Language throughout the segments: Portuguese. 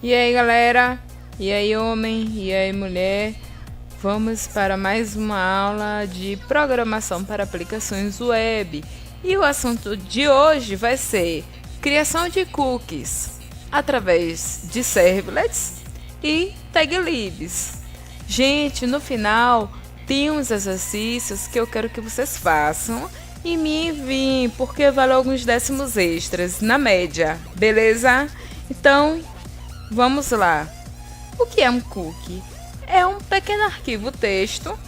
E aí, galera? E aí, homem? E aí, mulher? Vamos para mais uma aula de programação para aplicações web. E o assunto de hoje vai ser criação de cookies através de servlets e taglibs. Gente, no final tem uns exercícios que eu quero que vocês façam e me enviem, porque vale alguns décimos extras na média, beleza? Então, vamos lá. O que é um cookie? É um pequeno arquivo texto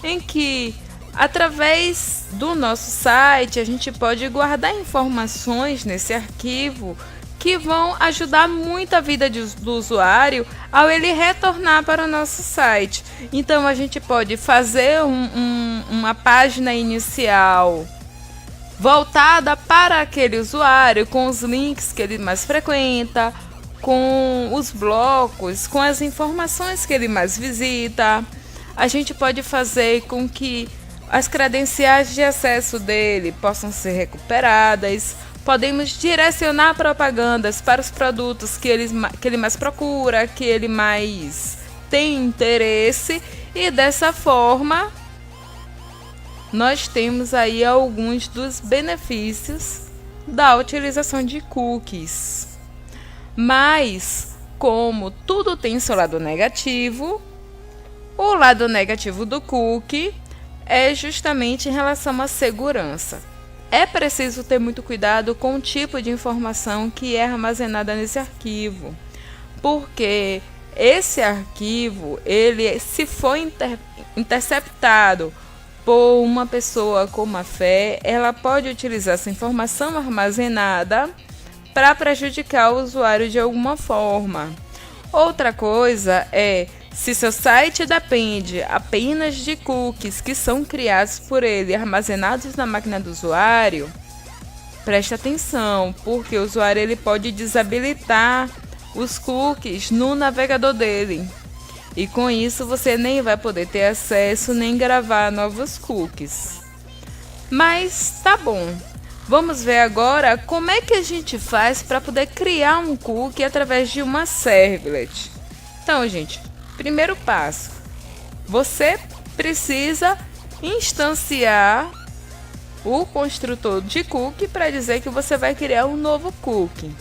em que, através do nosso site, a gente pode guardar informações nesse arquivo que vão ajudar muito a vida do usuário ao ele retornar para o nosso site. Então, a gente pode fazer uma página inicial voltada para aquele usuário, com os links que ele mais frequenta, com os blocos, com as informações que ele mais visita. A gente pode fazer com que as credenciais de acesso dele possam ser recuperadas. Podemos direcionar propagandas para os produtos que ele mais procura, que ele mais tem interesse, e dessa forma nós temos aí alguns dos benefícios da utilização de cookies. Mas, como tudo tem seu lado negativo, o lado negativo do cookie é justamente em relação à segurança. É preciso ter muito cuidado com o tipo de informação que é armazenada nesse arquivo, porque esse arquivo, se for interceptado por uma pessoa com má fé, ela pode utilizar essa informação armazenada para prejudicar o usuário de alguma forma. Outra coisa é, se seu site depende apenas de cookies que são criados por ele, armazenados na máquina do usuário, preste atenção, porque o usuário ele pode desabilitar os cookies no navegador dele. E com isso você nem vai poder ter acesso nem gravar novos cookies. Mas tá bom. Vamos ver agora como é que a gente faz para poder criar um cookie através de uma servlet. Então, gente, primeiro passo, você precisa instanciar o construtor de cookie para dizer que você vai criar um novo cookie.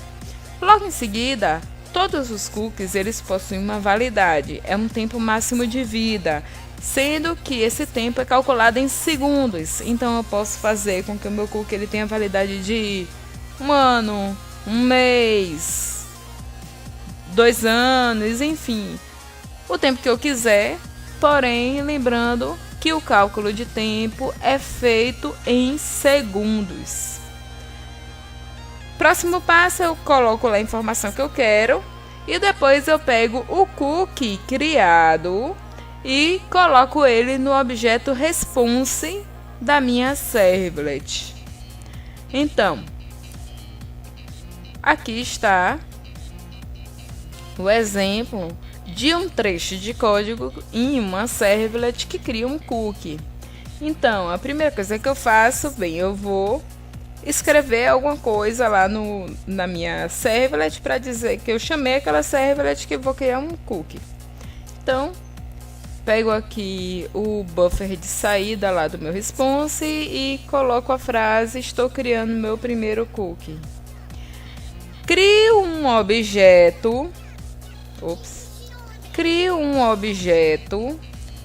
Logo em seguida, todos os cookies eles possuem uma validade, é um tempo máximo de vida, sendo que esse tempo é calculado em segundos. Então eu posso fazer com que o meu cookie ele tenha validade de 1 ano, 1 mês, 2 anos, enfim, o tempo que eu quiser. Porém, lembrando que o cálculo de tempo é feito em segundos. Próximo passo, eu coloco lá a informação que eu quero e depois eu pego o cookie criado e coloco ele no objeto response da minha servlet. Então, aqui está o exemplo de um trecho de código em uma servlet que cria um cookie. Então, a primeira coisa que eu faço, bem, eu vou escrever alguma coisa lá na minha servlet para dizer que eu chamei aquela servlet que eu vou criar um cookie. Então, pego aqui o buffer de saída lá do meu response e coloco a frase: estou criando meu primeiro cookie. Crio um objeto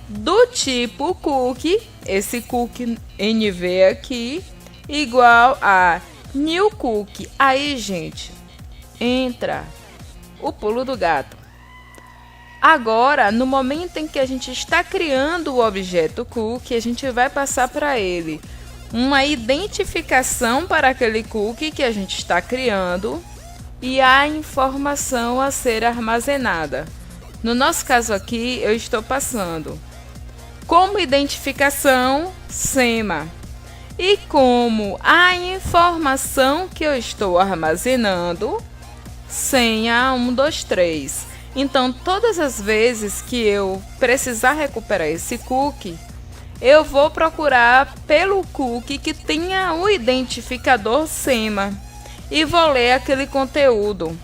do tipo cookie, esse cookie NV aqui, igual a new cookie. Aí, gente, entra o pulo do gato. Agora, no momento em que a gente está criando o objeto cookie, a gente vai passar para ele uma identificação para aquele cookie que a gente está criando e a informação a ser armazenada. No nosso caso aqui, eu estou passando como identificação SEMA e como a informação que eu estou armazenando senha 123. Então, todas as vezes que eu precisar recuperar esse cookie, eu vou procurar pelo cookie que tenha o identificador SEMA e vou ler aquele conteúdo.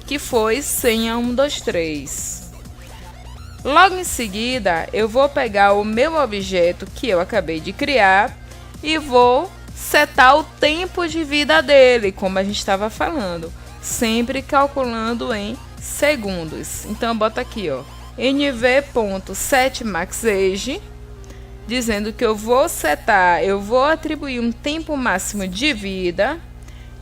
que foi senha 123. Logo em seguida, eu vou pegar o meu objeto que eu acabei de criar e vou setar o tempo de vida dele, como a gente estava falando, sempre calculando em segundos. Então eu boto aqui, ó, nv.setMaxAge, dizendo que eu vou atribuir um tempo máximo de vida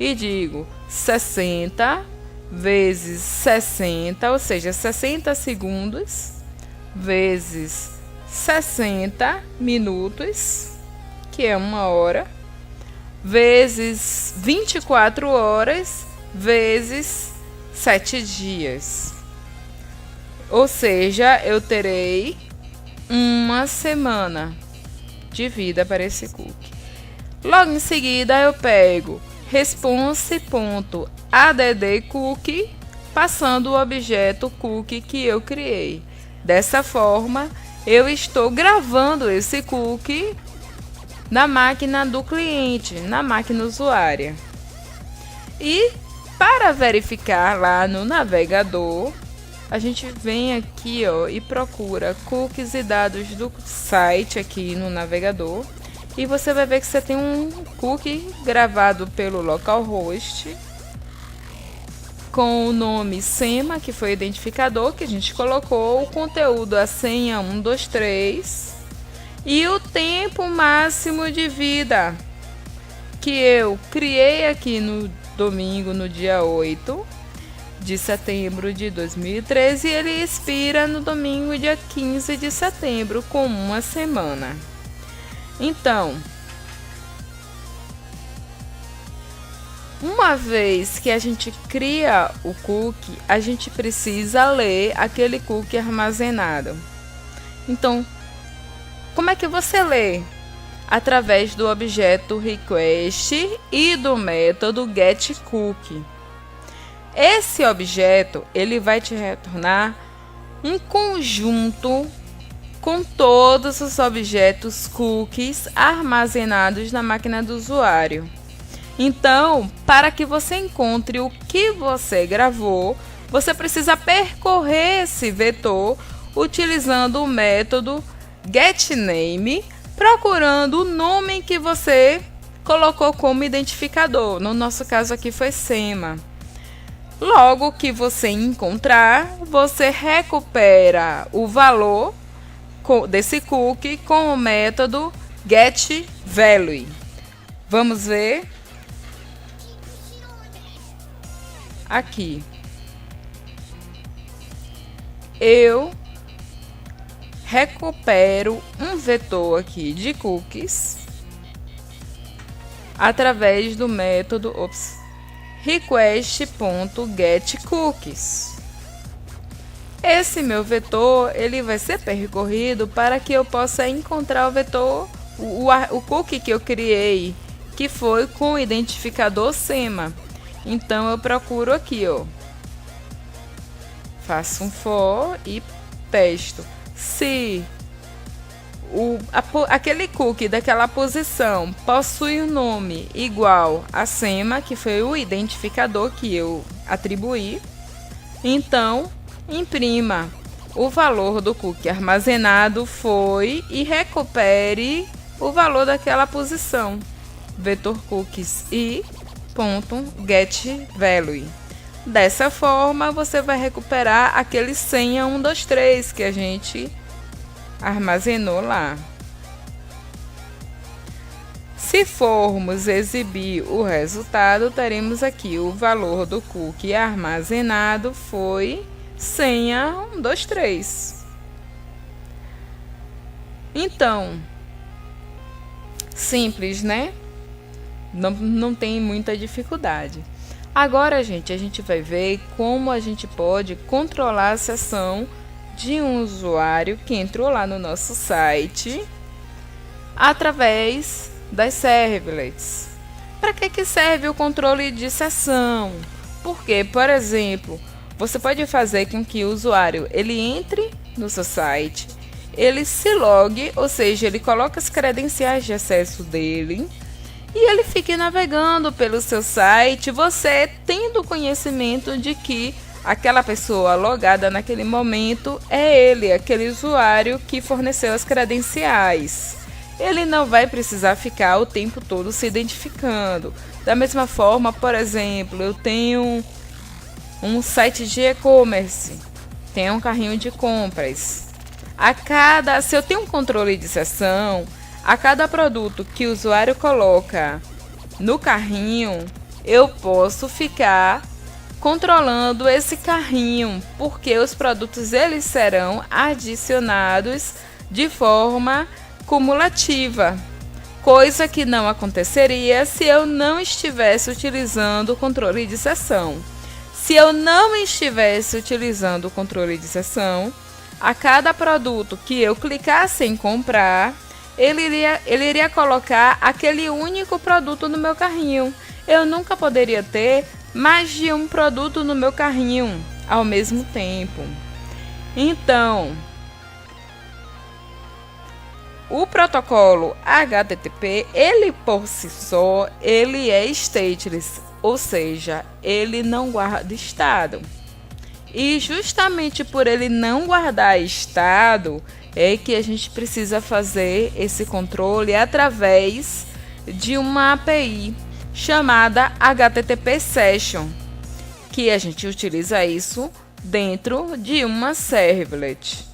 e digo 60 vezes 60, ou seja, 60 segundos vezes 60 minutos, que é 1 hora, vezes 24 horas, vezes 7 dias. Ou seja, eu terei 1 semana de vida para esse cookie. Logo em seguida, eu pego response.addCookie, passando o objeto cookie que eu criei. Dessa forma, eu estou gravando esse cookie na máquina do cliente, na máquina usuária. E para verificar lá no navegador, a gente vem aqui, ó, e procura cookies e dados do site aqui no navegador. E você vai ver que você tem um cookie gravado pelo localhost com o nome SEMA, que foi o identificador que a gente colocou, o conteúdo, a senha 123 e o tempo máximo de vida que eu criei aqui no domingo, no dia 8 de setembro de 2013, e ele expira no domingo, dia 15 de setembro, com 1 semana. Então, uma vez que a gente cria o cookie, a gente precisa ler aquele cookie armazenado. Então, como é que você lê? Através do objeto request e do método getCookie. Esse objeto, ele vai te retornar um conjunto com todos os objetos cookies armazenados na máquina do usuário. Então, para que você encontre o que você gravou, você precisa percorrer esse vetor utilizando o método getName, procurando o nome que você colocou como identificador. No nosso caso aqui foi SEMA. Logo que você encontrar, você recupera o valor desse cookie com o método getValue. Vamos ver aqui. Eu recupero um vetor aqui de cookies através do método request.getCookies. Esse meu vetor, ele vai ser percorrido para que eu possa encontrar o vetor, o cookie que eu criei, que foi com o identificador SEMA. Então eu procuro aqui, ó, faço um for e pesto. Se aquele cookie daquela posição possui um nome igual a SEMA, que foi o identificador que eu atribuí, então imprima o valor do cookie armazenado foi e recupere o valor daquela posição. Vetor cookies e .getValue. Dessa forma, você vai recuperar aquele senha 123 que a gente armazenou lá. Se formos exibir o resultado, teremos aqui o valor do cookie armazenado foi senha 123. Então, simples, né? Não tem muita dificuldade. Agora, gente, a gente vai ver como a gente pode controlar a sessão de um usuário que entrou lá no nosso site através das servlets. Para que serve o controle de sessão? Porque, por exemplo, você pode fazer com que o usuário ele entre no seu site, ele se logue, ou seja, ele coloca as credenciais de acesso dele e ele fique navegando pelo seu site, você tendo conhecimento de que aquela pessoa logada naquele momento é ele, aquele usuário que forneceu as credenciais. Ele não vai precisar ficar o tempo todo se identificando. Da mesma forma, por exemplo, eu tenho um site de e-commerce, tenho um carrinho de compras. Se eu tenho um controle de seção, a cada produto que o usuário coloca no carrinho, eu posso ficar controlando esse carrinho, porque os produtos eles serão adicionados de forma cumulativa, coisa que não aconteceria se eu não estivesse utilizando o controle de seção. Se eu não estivesse utilizando o controle de seção, a cada produto que eu clicasse em comprar, ele iria colocar aquele único produto no meu carrinho. Eu nunca poderia ter mais de um produto no meu carrinho ao mesmo tempo. Então, o protocolo HTTP, ele por si só, ele é stateless, ou seja, ele não guarda estado. E justamente por ele não guardar estado, é que a gente precisa fazer esse controle através de uma API chamada HTTP Session, que a gente utiliza isso dentro de uma servlet.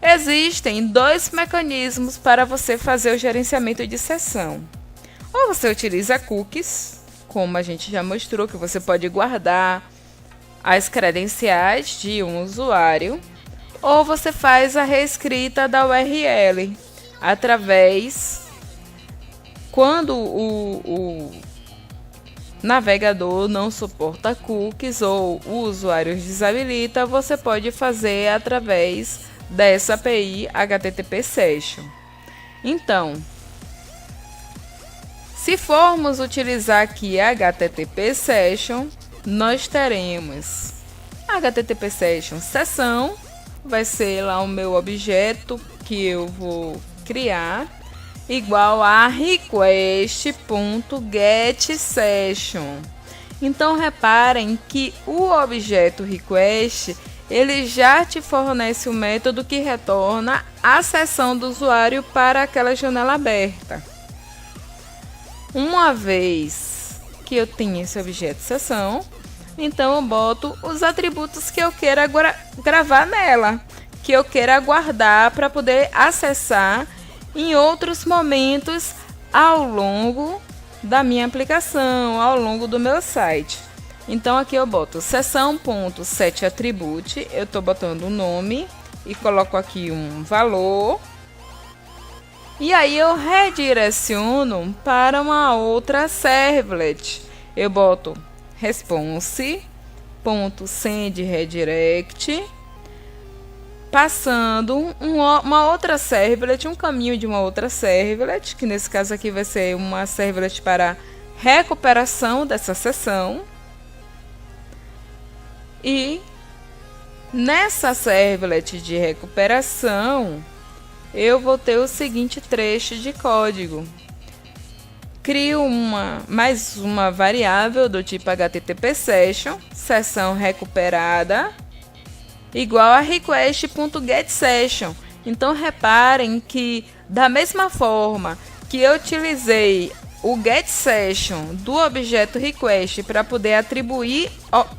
Existem dois mecanismos para você fazer o gerenciamento de sessão. Ou você utiliza cookies, como a gente já mostrou, que você pode guardar as credenciais de um usuário, ou você faz a reescrita da URL através, quando o navegador não suporta cookies ou o usuário desabilita, você pode fazer através dessa API HTTP Session. Então, se formos utilizar aqui HTTP Session, nós teremos HTTP Session sessão, vai ser lá o meu objeto que eu vou criar, igual a request.getSession. Então reparem que o objeto request, ele já te fornece o método que retorna a sessão do usuário para aquela janela aberta. Uma vez que eu tenho esse objeto sessão, então eu boto os atributos que eu queira gravar nela, que eu queira guardar para poder acessar em outros momentos ao longo da minha aplicação, ao longo do meu site. Então aqui eu boto sessão.setAttribute, eu estou botando o nome e coloco aqui um valor. E aí eu redireciono para uma outra servlet. Eu boto response.sendRedirect, passando uma outra servlet, um caminho de uma outra servlet, que nesse caso aqui vai ser uma servlet para recuperação dessa sessão. E nessa servlet de recuperação, eu vou ter o seguinte trecho de código. Crio mais uma variável do tipo HTTP Session, sessão recuperada, igual a request.getSession. Então reparem que da mesma forma que eu utilizei o getSession do objeto request para poder atribuir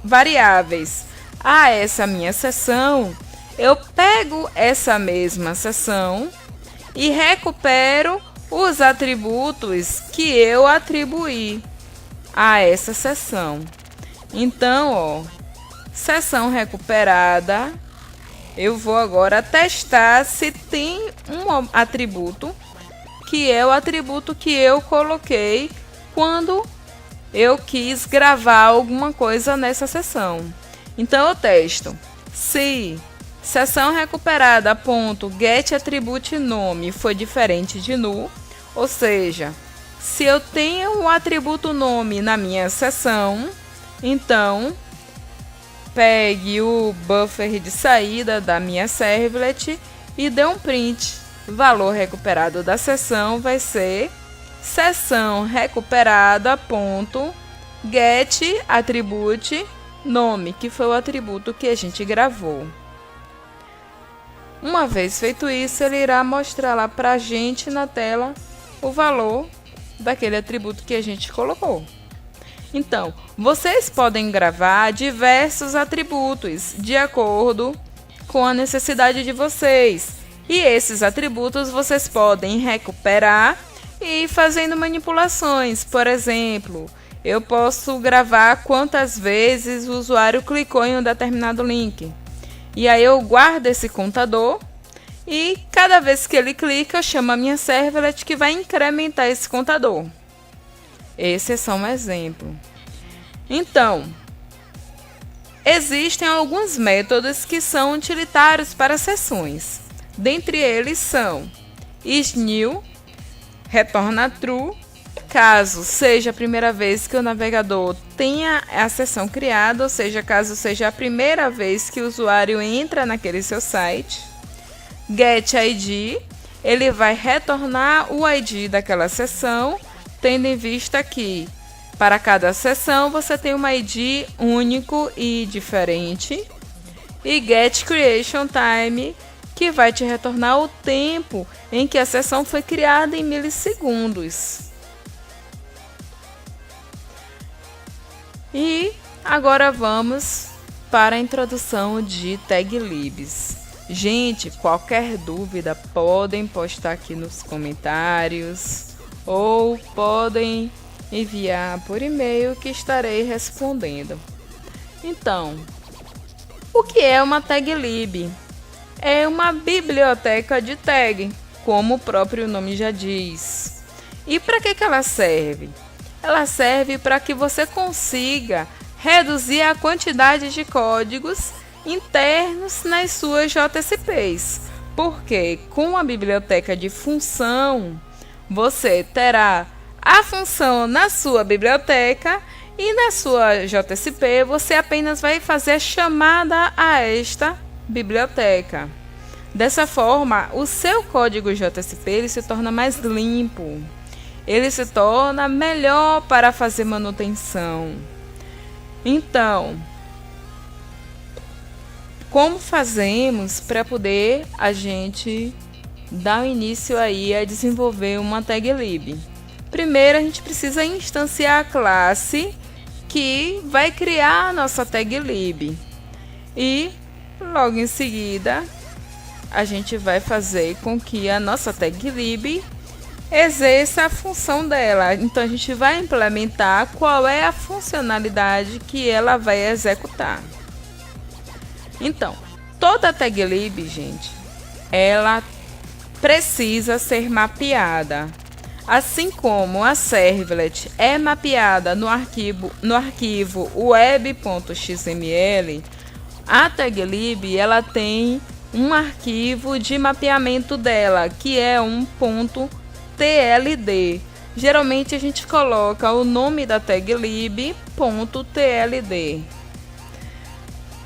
variáveis a essa minha sessão, eu pego essa mesma sessão e recupero os atributos que eu atribuí a essa sessão. Então, sessão recuperada, eu vou agora testar se tem um atributo que é o atributo que eu coloquei quando eu quis gravar alguma coisa nessa sessão. Então eu testo se sessão recuperada.getAttributeNome foi diferente de null, ou seja, se eu tenho o atributo nome na minha sessão, então pegue o buffer de saída da minha servlet e dê um print. O valor recuperado da sessão vai ser sessão recuperada.getAttribute nome, que foi o atributo que a gente gravou. Uma vez feito isso, ele irá mostrar lá para a gente na tela o valor daquele atributo que a gente colocou. Então, vocês podem gravar diversos atributos de acordo com a necessidade de vocês. E esses atributos vocês podem recuperar e ir fazendo manipulações. Por exemplo, eu posso gravar quantas vezes o usuário clicou em um determinado link. E aí eu guardo esse contador e cada vez que ele clica, eu chamo a minha servlet que vai incrementar esse contador. Esse é só um exemplo. Então, existem alguns métodos que são utilitários para sessões. Dentre eles são isNew, retorna true, caso seja a primeira vez que o navegador tenha a sessão criada, ou seja, caso seja a primeira vez que o usuário entra naquele seu site. getID, ele vai retornar o ID daquela sessão, tendo em vista que para cada sessão você tem um ID único e diferente. E getCreationTime, que vai te retornar o tempo em que a sessão foi criada em milissegundos. E agora vamos para a introdução de taglibs. Gente, qualquer dúvida podem postar aqui nos comentários ou podem enviar por e-mail que estarei respondendo. Então, o que é uma taglib? É uma biblioteca de tag, como o próprio nome já diz. E para que ela serve? Ela serve para que você consiga reduzir a quantidade de códigos internos nas suas JSPs, porque com a biblioteca de função, você terá a função na sua biblioteca e na sua JSP você apenas vai fazer a chamada a esta biblioteca. Dessa forma, o seu código JSP ele se torna mais limpo, ele se torna melhor para fazer manutenção. Então, como fazemos para poder a gente dar início aí a desenvolver uma taglib? Primeiro, a gente precisa instanciar a classe que vai criar a nossa taglib. E logo em seguida, a gente vai fazer com que a nossa taglib exerça a função dela. Então, a gente vai implementar qual é a funcionalidade que ela vai executar. Então, toda taglib, gente, ela precisa ser mapeada. Assim como a servlet é mapeada no arquivo web.xml, a taglib ela tem um arquivo de mapeamento dela, que é um .tld. Geralmente a gente coloca o nome da taglib .tld.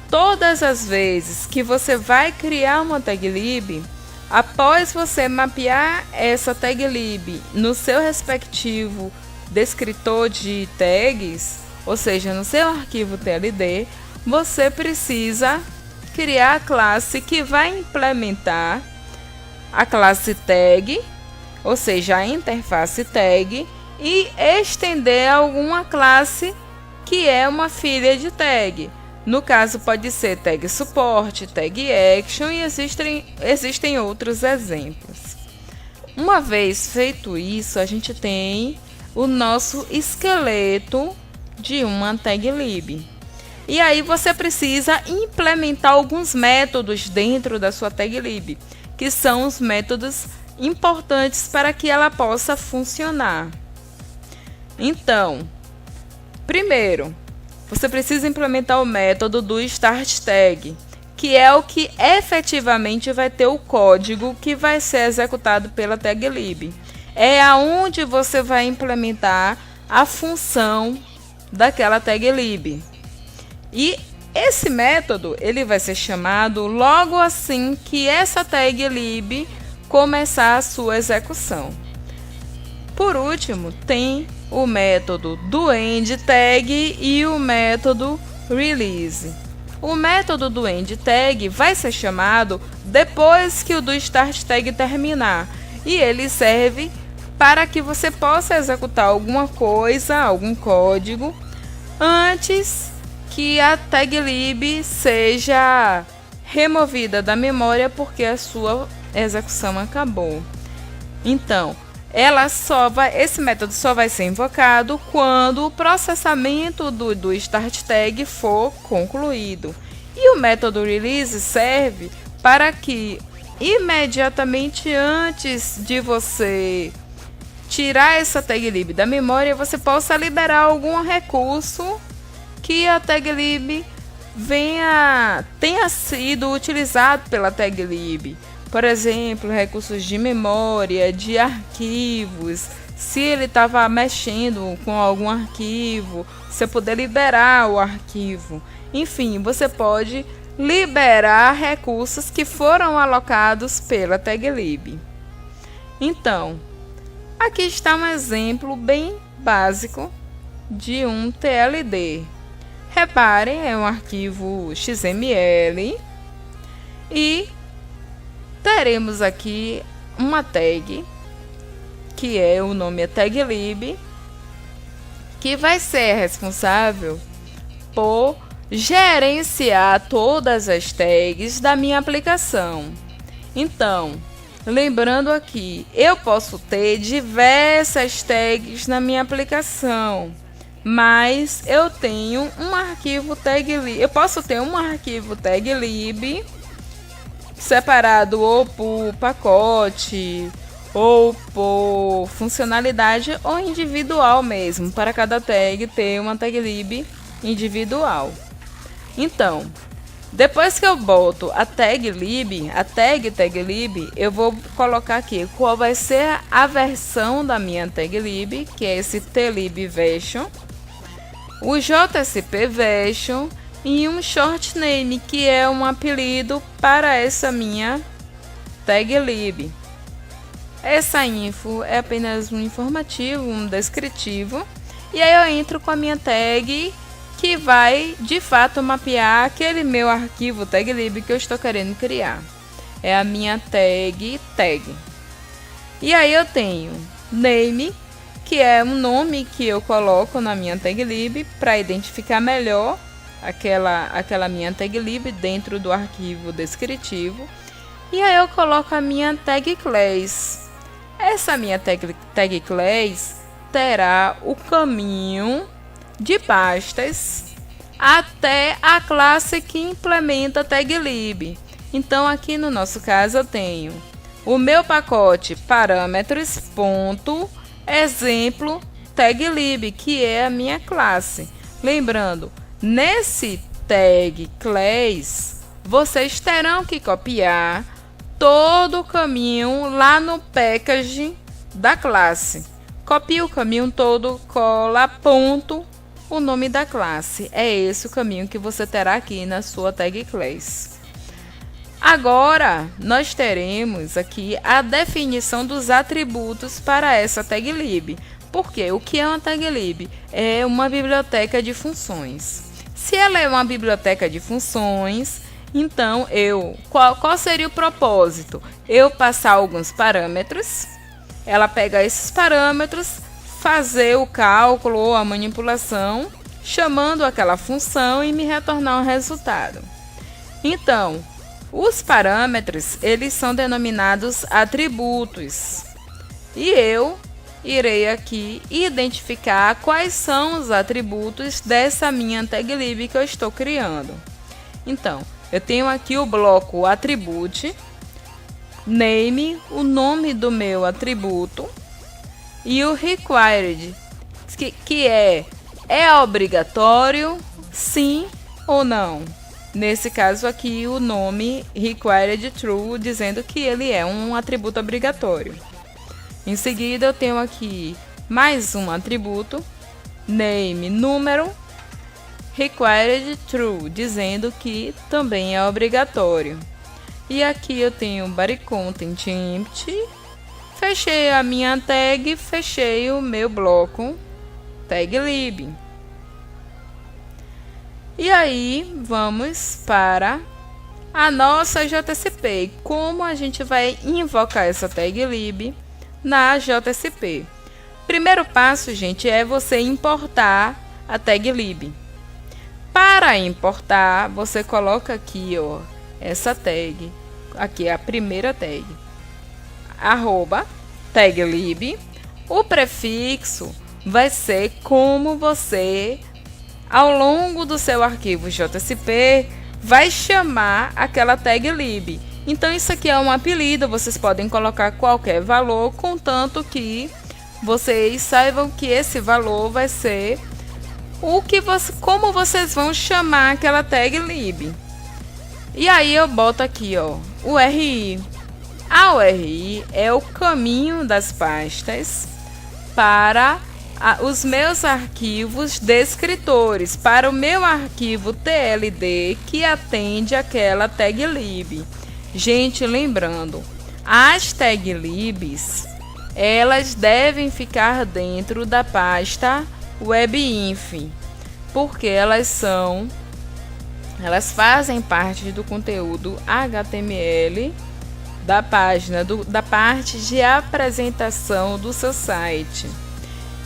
Todas as vezes que você vai criar uma taglib, após você mapear essa taglib no seu respectivo descritor de tags, ou seja, no seu arquivo TLD, você precisa criar a classe que vai implementar a classe tag, ou seja, a interface tag, e estender alguma classe que é uma filha de tag. No caso, pode ser tag suporte, tag action e existem outros exemplos. Uma vez feito isso, a gente tem o nosso esqueleto de uma taglib. E aí você precisa implementar alguns métodos dentro da sua taglib, que são os métodos importantes para que ela possa funcionar. Então, primeiro, você precisa implementar o método do start tag, que é o que efetivamente vai ter o código que vai ser executado pela taglib. É aonde você vai implementar a função daquela taglib. E esse método ele vai ser chamado logo assim que essa taglib começar a sua execução. Por último, tem o método do endTag e o método release. O método do end tag vai ser chamado depois que o do start tag terminar, e ele serve para que você possa executar alguma coisa, algum código, antes que a tag lib seja removida da memória porque a sua execução acabou. Então, esse método só vai ser invocado quando o processamento do start tag for concluído. E o método release serve para que imediatamente antes de você tirar essa tag lib da memória, você possa liberar algum recurso que a tag lib tenha sido utilizado pela tag lib. Por exemplo, recursos de memória, de arquivos. Se ele estava mexendo com algum arquivo, você poder liberar o arquivo. Enfim, você pode liberar recursos que foram alocados pela tag lib. Então, aqui está um exemplo bem básico de um TLD. Reparem, é um arquivo XML e teremos aqui uma tag, que o nome é tag lib, que vai ser responsável por gerenciar todas as tags da minha aplicação. Então, lembrando aqui, eu posso ter diversas tags na minha aplicação, mas eu tenho um arquivo tag lib. Eu posso ter um arquivo tag lib separado ou por pacote, ou por funcionalidade, ou individual mesmo, para cada tag ter uma tag lib individual. Então, depois que eu boto a tag lib, tag lib, eu vou colocar aqui qual vai ser a versão da minha tag lib, que é esse tlib version, o JSP version e um short name, que é um apelido para essa minha tag lib. Essa info é apenas um informativo, um descritivo, e aí eu entro com a minha tag, que vai de fato mapear aquele meu arquivo tag lib que eu estou querendo criar. É a minha tag. E aí eu tenho name, que é um nome que eu coloco na minha tag lib para identificar melhor aquela minha tag lib dentro do arquivo descritivo. E aí eu coloco a minha tag class. Essa minha tag class terá o caminho de pastas até a classe que implementa tag lib. Então aqui no nosso caso eu tenho o meu pacote parâmetros ponto exemplo tag lib, que é a minha classe. Lembrando, nesse tag class, vocês terão que copiar todo o caminho lá no package da classe. Copie o caminho todo, cola, ponto, o nome da classe. É esse o caminho que você terá aqui na sua tag class. Agora, nós teremos aqui a definição dos atributos para essa tag lib. Porque o que é uma tag lib? É uma biblioteca de funções. Se ela é uma biblioteca de funções, então qual seria o propósito? Eu passar alguns parâmetros, ela pega esses parâmetros, fazer o cálculo ou a manipulação, chamando aquela função e me retornar um resultado. Então, os parâmetros, eles são denominados atributos. E eu irei aqui identificar quais são os atributos dessa minha tag lib que eu estou criando. Então, eu tenho aqui o bloco attribute, name, o nome do meu atributo, e o required, que é obrigatório, sim ou não. Nesse caso aqui, o nome required true, dizendo que ele é um atributo obrigatório. Em seguida, eu tenho aqui mais um atributo, name, número, required true, dizendo que também é obrigatório. E aqui eu tenho body content empty, fechei a minha tag, fechei o meu bloco tag lib. E aí vamos para a nossa JSP. Como a gente vai invocar essa tag lib na JSP? Primeiro passo, gente, é você importar a tag lib. Para importar, você coloca aqui, ó, essa tag. Aqui é a primeira tag. @tag lib. O prefixo vai ser como você, ao longo do seu arquivo JSP, vai chamar aquela tag lib. Então isso aqui é um apelido, vocês podem colocar qualquer valor, contanto que vocês saibam que esse valor vai ser como vocês vão chamar aquela tag lib. E aí eu boto aqui, ó, o RI. A URI é o caminho das pastas para os meus arquivos descritores, para o meu arquivo TLD que atende aquela tag lib. Gente, lembrando, as tag libs, elas devem ficar dentro da pasta webinf, porque elas fazem parte do conteúdo HTML da página, da parte de apresentação do seu site.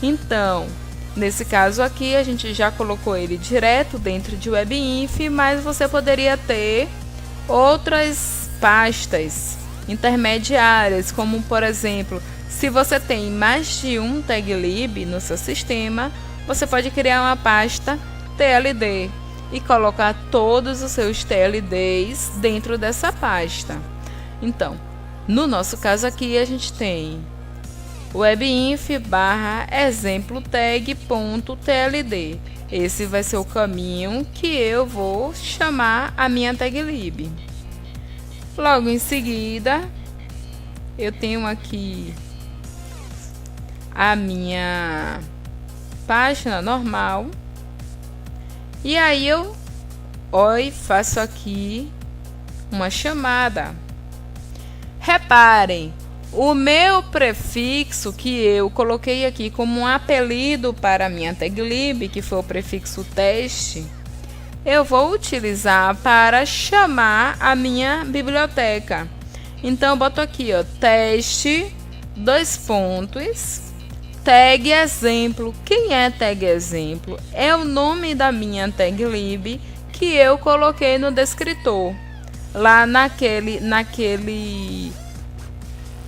Então, nesse caso aqui, a gente já colocou ele direto dentro de webinf, mas você poderia ter outras pastas intermediárias, como por exemplo, se você tem mais de um tag lib no seu sistema, você pode criar uma pasta TLD e colocar todos os seus TLDs dentro dessa pasta. Então, no nosso caso aqui, a gente tem webinf/exemplo-tag.tld. Esse vai ser o caminho que eu vou chamar a minha tag lib. Logo em seguida, eu tenho aqui a minha página normal. E aí eu faço aqui uma chamada. Reparem, o meu prefixo que eu coloquei aqui como um apelido para a minha tag lib, que foi o prefixo teste, eu vou utilizar para chamar a minha biblioteca. Então eu boto aqui, ó, teste, tag exemplo. Quem é tag exemplo? É o nome da minha tag lib que eu coloquei no descritor, lá naquele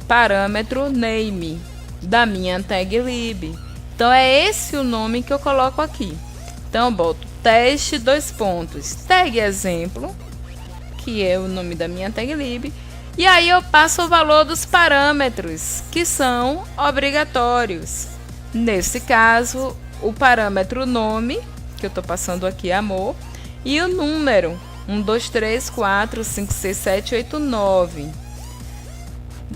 parâmetro name da minha tag lib. Então é esse o nome que eu coloco aqui. Então eu boto teste, tag exemplo, que é o nome da minha tag lib, e aí eu passo o valor dos parâmetros que são obrigatórios. Nesse caso, o parâmetro nome, que eu estou passando aqui, amor, e o número 1, 2, 3, 4, 5, 6, 7, 8, 9.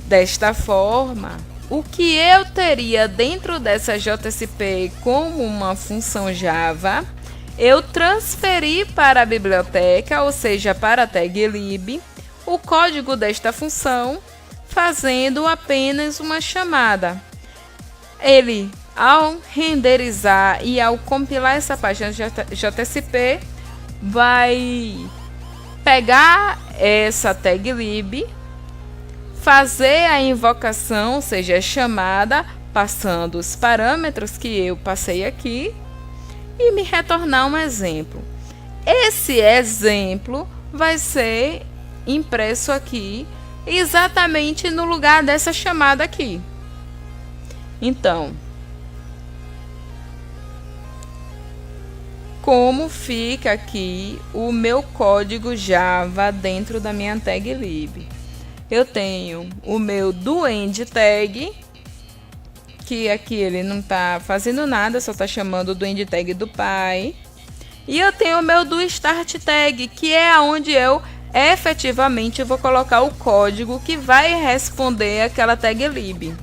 Desta forma, o que eu teria dentro dessa JSP como uma função Java, eu transferi para a biblioteca, ou seja, para a tag lib, o código desta função, fazendo apenas uma chamada. Ele, ao renderizar e ao compilar essa página JSP, vai pegar essa tag lib, fazer a invocação, ou seja, a chamada, passando os parâmetros que eu passei aqui, e me retornar um exemplo. Esse exemplo vai ser impresso aqui, exatamente no lugar dessa chamada aqui. Então, como fica aqui o meu código Java dentro da minha tag lib? Eu tenho o meu doEnd tag, que aqui ele não está fazendo nada, só está chamando o doEnd tag do pai. E eu tenho o meu doStart tag, que é onde eu efetivamente vou colocar o código que vai responder aquela tag lib.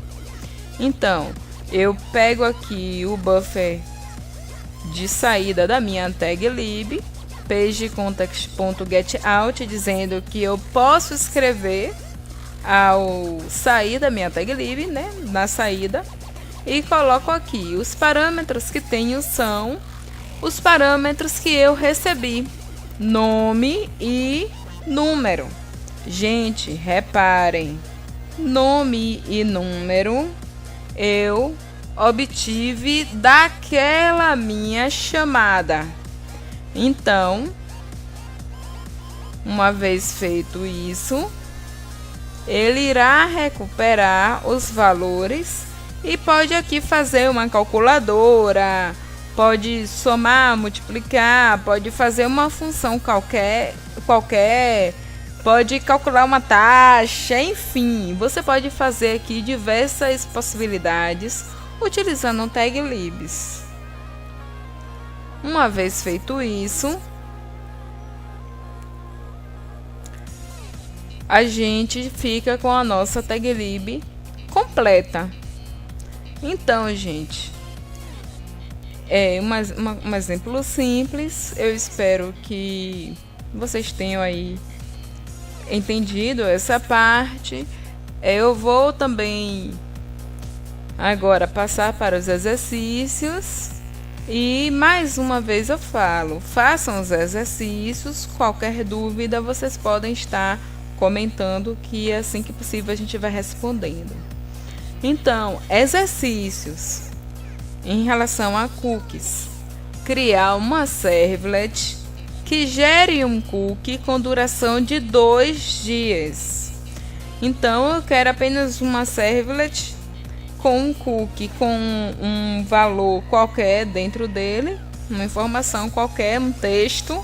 Então, eu pego aqui o buffer de saída da minha tag lib, pageContext.getOut, dizendo que eu posso escrever ao sair da minha tag lib, né, na saída, e coloco aqui os parâmetros que tenho são os parâmetros que eu recebi, nome e número. Gente, reparem, nome e número eu obtive daquela minha chamada. Então, uma vez feito isso, ele irá recuperar os valores e pode aqui fazer uma calculadora, pode somar, multiplicar, pode fazer uma função qualquer, pode calcular uma taxa, enfim, você pode fazer aqui diversas possibilidades utilizando o taglibs. Uma vez feito isso, a gente fica com a nossa taglib completa. Então, gente, é um exemplo simples. Eu espero que vocês tenham aí entendido essa parte. Eu vou também agora passar para os exercícios. E mais uma vez eu falo, façam os exercícios. Qualquer dúvida vocês podem estar comentando, que assim que possível a gente vai respondendo. Então, exercícios em relação a cookies. Criar uma servlet que gere um cookie com duração de 2 dias. Então, eu quero apenas uma servlet com um cookie com um valor qualquer dentro dele, uma informação qualquer, um texto,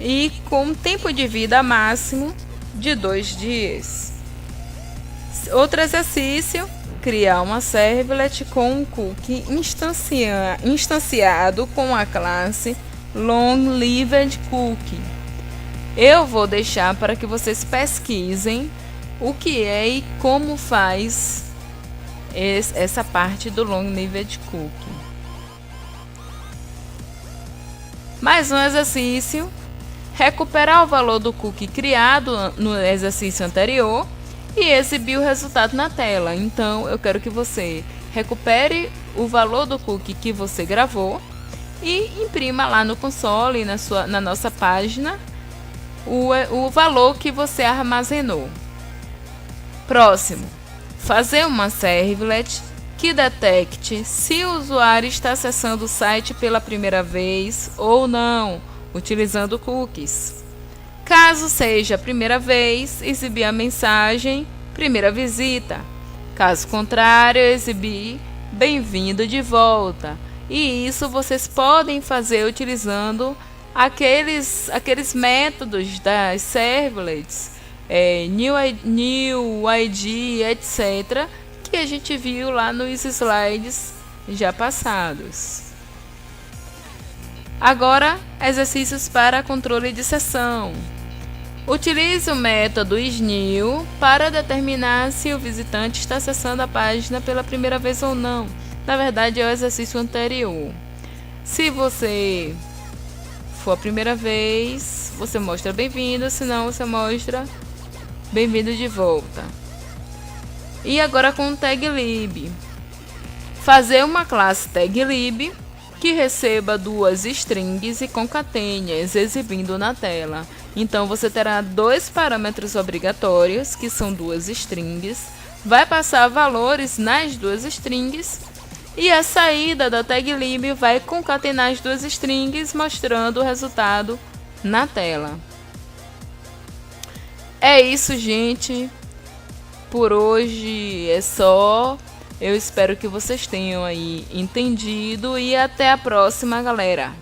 e com um tempo de vida máximo de 2 dias. Outro exercício, criar uma servlet com um cookie instanciado com a classe long-lived cookie. Eu vou deixar para que vocês pesquisem o que é e como faz essa parte do long-lived cookie. Mais um exercício, recuperar o valor do cookie criado no exercício anterior e exibir o resultado na tela. Então, eu quero que você recupere o valor do cookie que você gravou e imprima lá no console, na nossa página, o valor que você armazenou. Próximo, fazer uma servlet que detecte se o usuário está acessando o site pela primeira vez ou não, utilizando cookies. Caso seja a primeira vez, exibir a mensagem primeira visita. Caso contrário, exibir bem-vindo de volta. E isso vocês podem fazer utilizando aqueles métodos das servlets, new ID, etc., que a gente viu lá nos slides já passados. Agora, exercícios para controle de sessão. Utilize o método isNew para determinar se o visitante está acessando a página pela primeira vez ou não. Na verdade, é o exercício anterior. Se você for a primeira vez, você mostra bem-vindo, se não, você mostra bem-vindo de volta. E agora com o taglib. Fazer uma classe taglib que receba 2 strings e concatene-as, exibindo na tela. Então, você terá 2 parâmetros obrigatórios, que são 2 strings, vai passar valores nas 2 strings, e a saída da taglib vai concatenar as 2 strings, mostrando o resultado na tela. É isso, gente. Por hoje é só. Eu espero que vocês tenham aí entendido e até a próxima, galera.